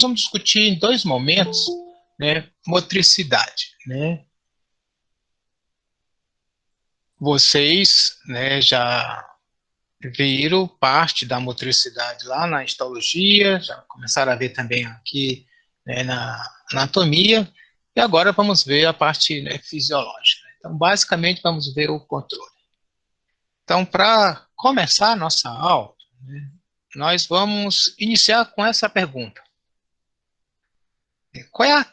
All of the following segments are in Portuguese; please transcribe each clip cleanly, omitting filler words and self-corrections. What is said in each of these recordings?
vamos discutir em dois momentos, né, motricidade, né? Vocês, né, já viram parte da motricidade lá na histologia, já começaram a ver também aqui, né, na anatomia, e agora vamos ver a parte, né, fisiológica. Então, basicamente, vamos ver o controle. Então, para começar a nossa aula, né, nós vamos iniciar com essa pergunta. Qual é a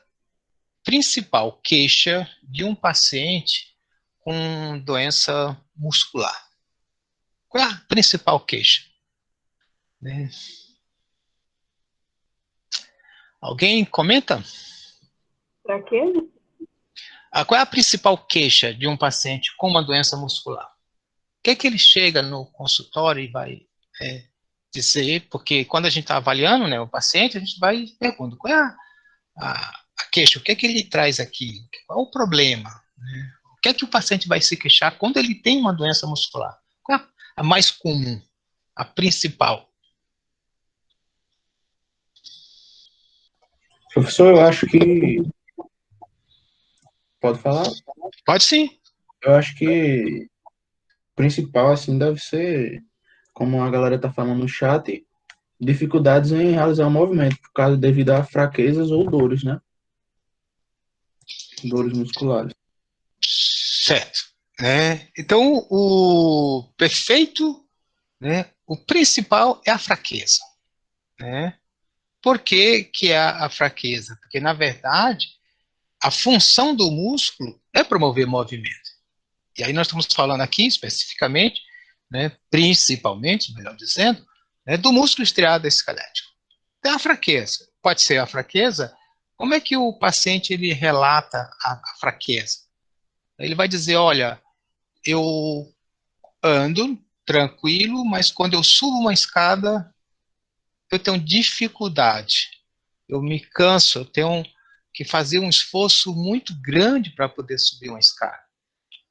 principal queixa de um paciente com doença muscular? Qual é a principal queixa? Né? Alguém comenta? Para quê? Qual é a principal queixa de um paciente com uma doença muscular? O que é que ele chega no consultório e vai dizer? Porque quando a gente está avaliando, né, o paciente, a gente vai perguntando qual é a queixa, o que é que ele traz aqui? Qual é o problema? Né? O que é que o paciente vai se queixar quando ele tem uma doença muscular? Qual é a mais comum, a principal? Professor, eu acho que... Pode falar? Pode sim. Eu acho que o principal, assim, deve ser, como a galera tá falando no chat, dificuldades em realizar o movimento, por causa devido a fraquezas ou dores, né? Dores musculares. Certo. Né? Então, o perfeito, né, o principal é a fraqueza. Né? Por que, que é a fraqueza? Porque, na verdade, a função do músculo é promover movimento. E aí nós estamos falando aqui, especificamente, né, principalmente, melhor dizendo, né, do músculo estriado esquelético. Tem a fraqueza. Pode ser a fraqueza. Como é que o paciente ele relata a fraqueza? Ele vai dizer, olha, eu ando tranquilo, mas quando eu subo uma escada, eu tenho dificuldade. Eu me canso, eu tenho que fazer um esforço muito grande para poder subir uma escada.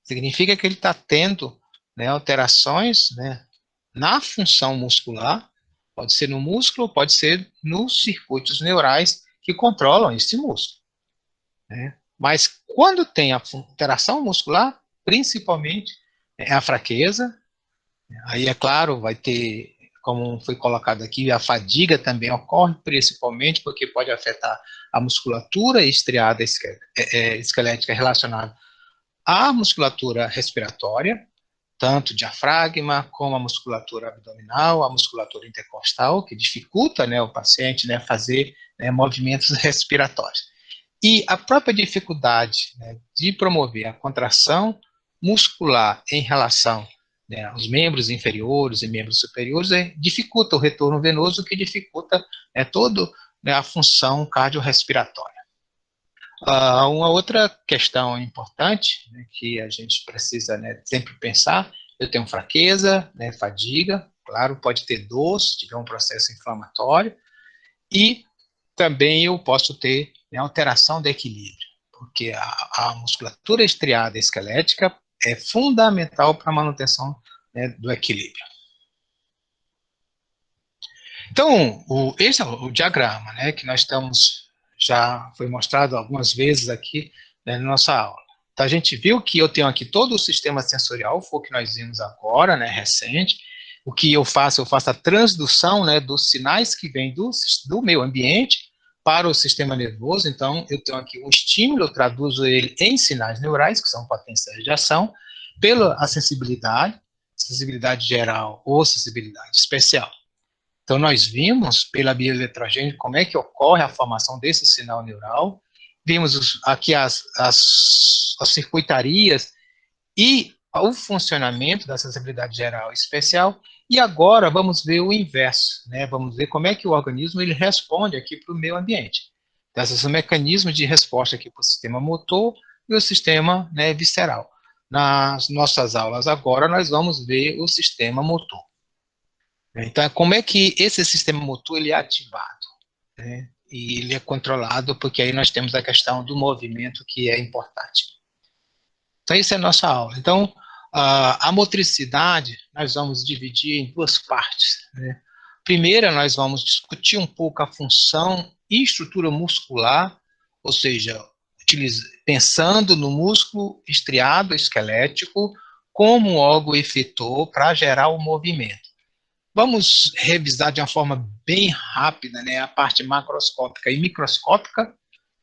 Significa que ele está tendo, né, alterações, né, na função muscular, pode ser no músculo, pode ser nos circuitos neurais que controlam esse músculo. Né? Mas quando tem a alteração muscular, principalmente é a fraqueza, aí é claro, vai ter, como foi colocado aqui, a fadiga também ocorre, principalmente porque pode afetar a musculatura estriada esquelética relacionada à musculatura respiratória, tanto diafragma, como a musculatura abdominal, a musculatura intercostal, que dificulta, né, o paciente, né, fazer, né, movimentos respiratórios. E a própria dificuldade, né, de promover a contração muscular em relação, né, aos membros inferiores e membros superiores dificulta o retorno venoso, que dificulta, né, toda, né, a função cardiorrespiratória. Uma outra questão importante, né, que a gente precisa, né, sempre pensar, eu tenho fraqueza, né, fadiga, claro, pode ter dor se tiver um processo inflamatório, e também eu posso ter, né, alteração do equilíbrio, porque a musculatura estriada esquelética é fundamental para a manutenção, né, do equilíbrio. Então, esse é o diagrama, né, que nós estamos, já foi mostrado algumas vezes aqui, né, na nossa aula. Então, a gente viu que eu tenho aqui todo o sistema sensorial, foi o que nós vimos agora, né, recente. O que eu faço a transdução, né, dos sinais que vêm do meio ambiente para o sistema nervoso. Então, eu tenho aqui um estímulo, eu traduzo ele em sinais neurais, que são potenciais de ação, pela sensibilidade geral ou sensibilidade especial. Então, nós vimos pela bioeletrogênese como é que ocorre a formação desse sinal neural, vimos aqui as circuitarias e o funcionamento da sensibilidade geral e especial, e agora vamos ver o inverso, né? Vamos ver como é que o organismo ele responde aqui para o meio ambiente. Então, esses mecanismos de resposta aqui para o sistema motor e o sistema, né, visceral. Nas nossas aulas agora, nós vamos ver o sistema motor. Então, como é que esse sistema motor ele é ativado? Né? E ele é controlado, porque aí nós temos a questão do movimento, que é importante. Então, isso é a nossa aula. Então, a motricidade, nós vamos dividir em duas partes. Né? Primeira, nós vamos discutir um pouco a função e estrutura muscular, ou seja, pensando no músculo estriado esquelético como um órgão efetor para gerar o movimento. Vamos revisar de uma forma bem rápida, né, a parte macroscópica e microscópica,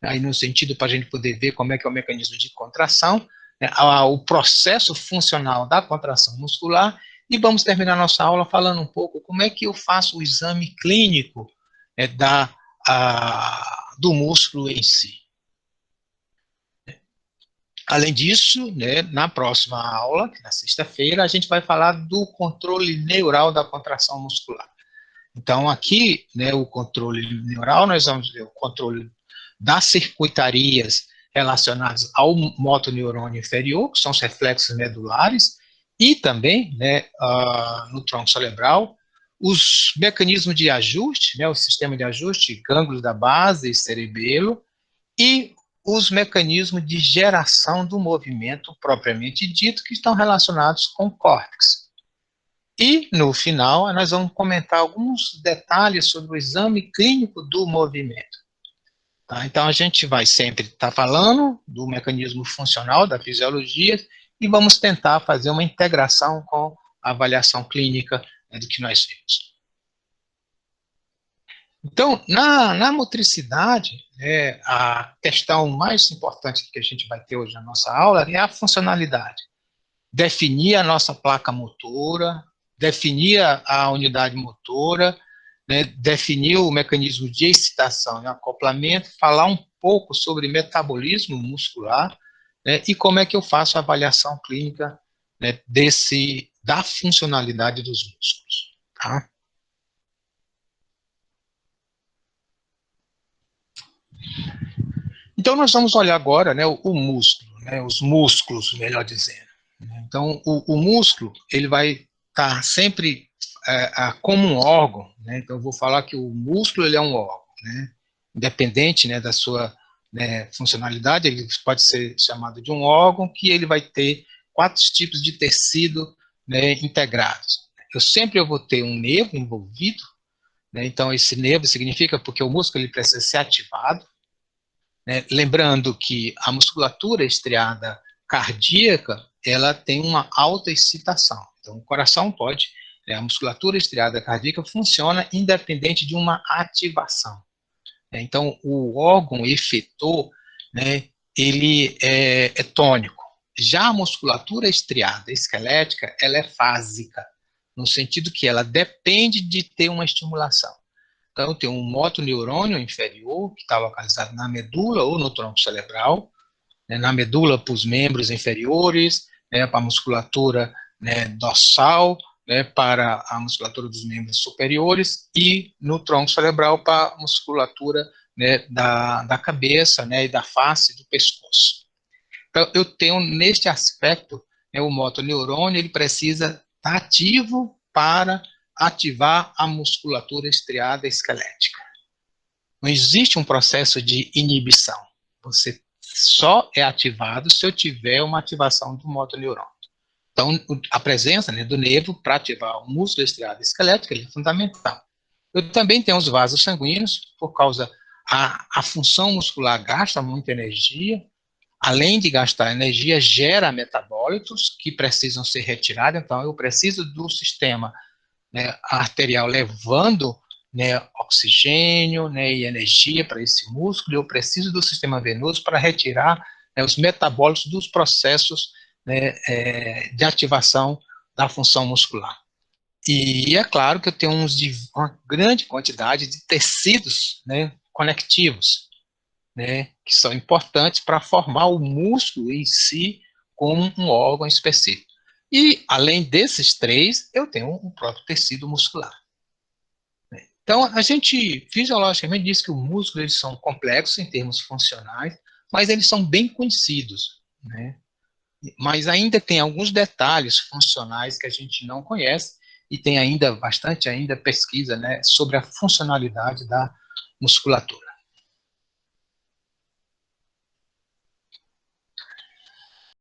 aí no sentido para a gente poder ver como é que é o mecanismo de contração, né, o processo funcional da contração muscular, e vamos terminar nossa aula falando um pouco como é que eu faço o exame clínico, né, do músculo em si. Além disso, né, na próxima aula, na sexta-feira, a gente vai falar do controle neural da contração muscular. Então, aqui, né, o controle neural, nós vamos ver o controle das circuitarias relacionadas ao motoneurônio inferior, que são os reflexos medulares, e também, né, no tronco cerebral, os mecanismos de ajuste, né, o sistema de ajuste, gânglios da base e cerebelo, e os mecanismos de geração do movimento propriamente dito, que estão relacionados com o córtex. E, no final, nós vamos comentar alguns detalhes sobre o exame clínico do movimento. Tá? Então, a gente vai sempre estar falando do mecanismo funcional da fisiologia e vamos tentar fazer uma integração com a avaliação clínica, né, do que nós vemos. Então, na motricidade, né, a questão mais importante que a gente vai ter hoje na nossa aula é a funcionalidade. Definir a nossa placa motora, definir a unidade motora, né, definir o mecanismo de excitação e acoplamento, falar um pouco sobre metabolismo muscular, né, e como é que eu faço a avaliação clínica, né, da funcionalidade dos músculos. Tá? Então, nós vamos olhar agora, né, o músculo, né, os músculos, melhor dizendo. Então, o músculo, ele vai estar sempre como um órgão, né? Então, eu vou falar que o músculo ele é um órgão, né? Independente, né, da sua, né, funcionalidade, ele pode ser chamado de um órgão que ele vai ter 4 tipos de tecido, né, integrados. Eu vou ter um nervo envolvido, né? Então, esse nervo significa porque o músculo ele precisa ser ativado, né? Lembrando que a musculatura estriada cardíaca, ela tem uma alta excitação. Então, o coração pode, né, a musculatura estriada cardíaca funciona independente de uma ativação. Então, o órgão efetor, né, ele é tônico. Já a musculatura estriada esquelética, ela é fásica, no sentido que ela depende de ter uma estimulação. Então, tem um motoneurônio inferior, que está localizado na medula ou no tronco cerebral, né, na medula para os membros inferiores, né, para a musculatura, né, dorsal, né, para a musculatura dos membros superiores, e no tronco cerebral para a musculatura, né, da cabeça, né, e da face do pescoço. Então, eu tenho, neste aspecto, né, o motoneurônio, ele precisa estar ativo para ativar a musculatura estriada esquelética. Não existe um processo de inibição. Você só é ativado se eu tiver uma ativação do motoneurônio. Então, a presença, né, do nervo para ativar o músculo estriado esquelético é fundamental. Eu também tenho os vasos sanguíneos, por causa a função muscular gasta muita energia, além de gastar energia, gera metabólitos que precisam ser retirados, então eu preciso do sistema, né, arterial levando, né, oxigênio, né, e energia para esse músculo, eu preciso do sistema venoso para retirar, né, os metabólitos dos processos, né, de ativação da função muscular. E é claro que eu tenho uma grande quantidade de tecidos, né, conectivos, né, que são importantes para formar o músculo em si como um órgão específico. E, além desses 3, eu tenho o próprio tecido muscular. Então, a gente, fisiologicamente, diz que os músculos eles são complexos em termos funcionais, mas eles são bem conhecidos, né? Mas ainda tem alguns detalhes funcionais que a gente não conhece, e tem ainda bastante pesquisa, né, sobre a funcionalidade da musculatura.